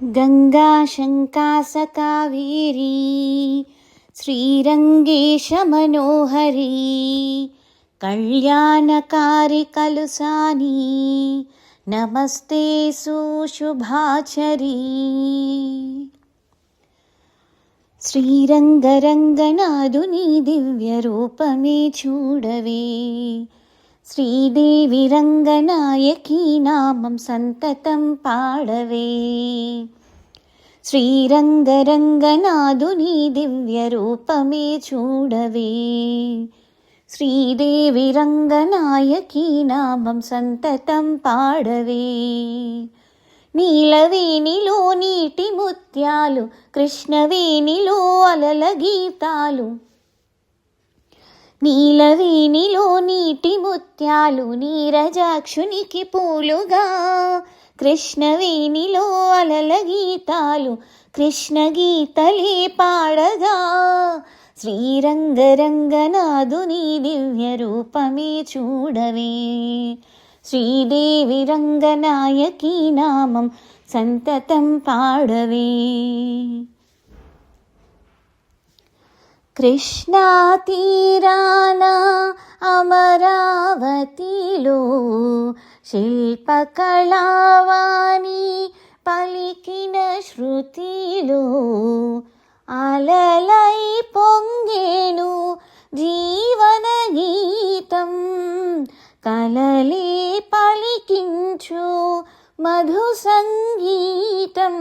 गंगा शंका सकावेरी श्रीरंगेश मनोहरी कल्याणकारी कलुसानी नमस्ते सुशुभाचरी। శ్రీరంగరంగనాథుని దివ్య రూపమే చూడవే, శ్రీదేవి రంగనాయకి నామం సంతతం పాడవే। శ్రీరంగరంగనాథుని దివ్య రూపమే చూడవే, శ్రీదేవి రంగనాయకి నామం సంతతం పాడవే। నీలవేణిలో నీటి ముత్యాలు, కృష్ణవేణిలో అలల గీతాలు। నీలవేణిలో నీటి ముత్యాలు నీరజాక్షునికి పూలుగా, కృష్ణవేణిలో అలల గీతాలు కృష్ణ గీతలే పాడగా। శ్రీరంగరంగనాథుని దివ్య రూపమే చూడవే, శ్రీదేవి రంగనాయకి నామం సంతతం పాడవే। కృష్ణా తీరాన అమరావతిలో శిల్పకళావాణి పలికిన శృతిలో అలలై పొంగేను జీవన గీతం, కలలే పలికించు మధు సంగీతం।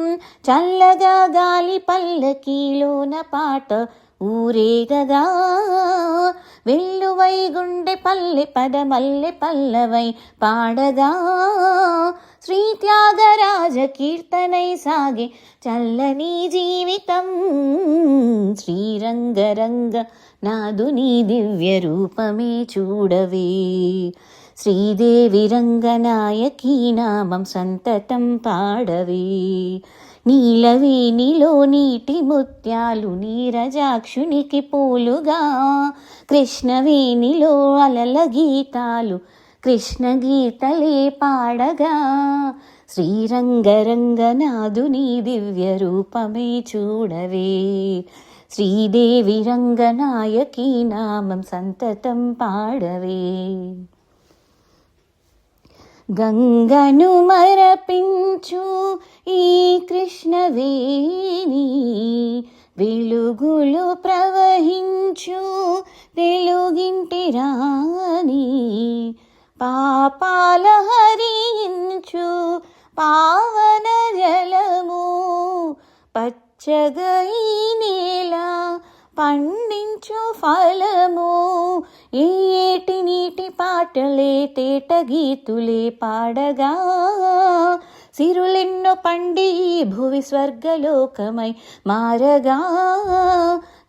చల్లగా గాలి పల్లకీలోన పాట ఊరేగగా, వెల్లువై గుండె పల్లె పదమల్లె పల్లవై పాడగా। శ్రీ త్యాగరాజ కీర్తనై సాగే చల్లని జీవితం, శ్రీరంగరంగ నాథుని దివ్య రూపమే చూడవే, శ్రీదేవి రంగనాయకి నామం సంతతం పాడవే। నీలవేణిలో నీటి ముత్యాలు నీరజాక్షునికి పూలుగా, కృష్ణవేణిలో అలల గీతాలు కృష్ణ గీతలే పాడగా। శ్రీరంగరంగనాథుని దివ్య రూపమే చూడవే, శ్రీదేవి రంగనాయకి నామం సంతతం పాడవే। గంగను మరపించు ఈ కృష్ణవేణి, వెలుగులు ప్రవహించు తెలుగింటి రాణి, పాపాల హరించు పావన జలము, పచ్చగా ఈ నేల పండించు ఫలము। ఏటి నీటి పాటలే తేట గీతులే పాడగా, సిరులెన్నో పండి భువి స్వర్గలోకమై మారగా।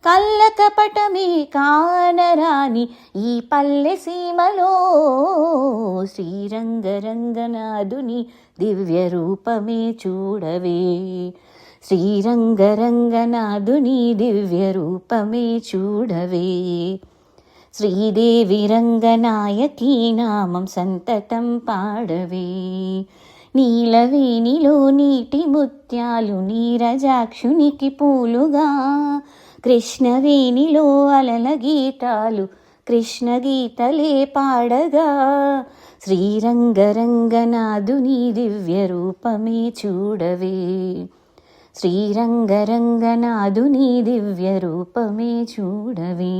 కళ్ళ కపటమే కానరాని ఈ పల్లె సీమలో, శ్రీరంగరంగనాథుని దివ్య రూపమే చూడవే, శ్రీరంగరంగనాథుని దివ్య రూపమే చూడవే। శ్రీదేవి రంగనాయకి నామం సంతతం పాడవే, నీలవేణిలో నీటి ముత్యాలు నీరజాక్షునికి పూలుగా, కృష్ణవేణిలో అలల గీతాలు కృష్ణ గీతలే పాడగా। శ్రీరంగరంగనాథుని దివ్య రూపమే చూడవే, శ్రీరంగరంగనాథుని దివ్య రూపమే చూడవే,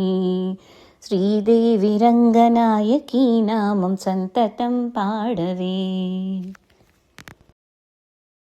శ్రీదేవి రంగనాయకి నామం సంతతం పాడవే।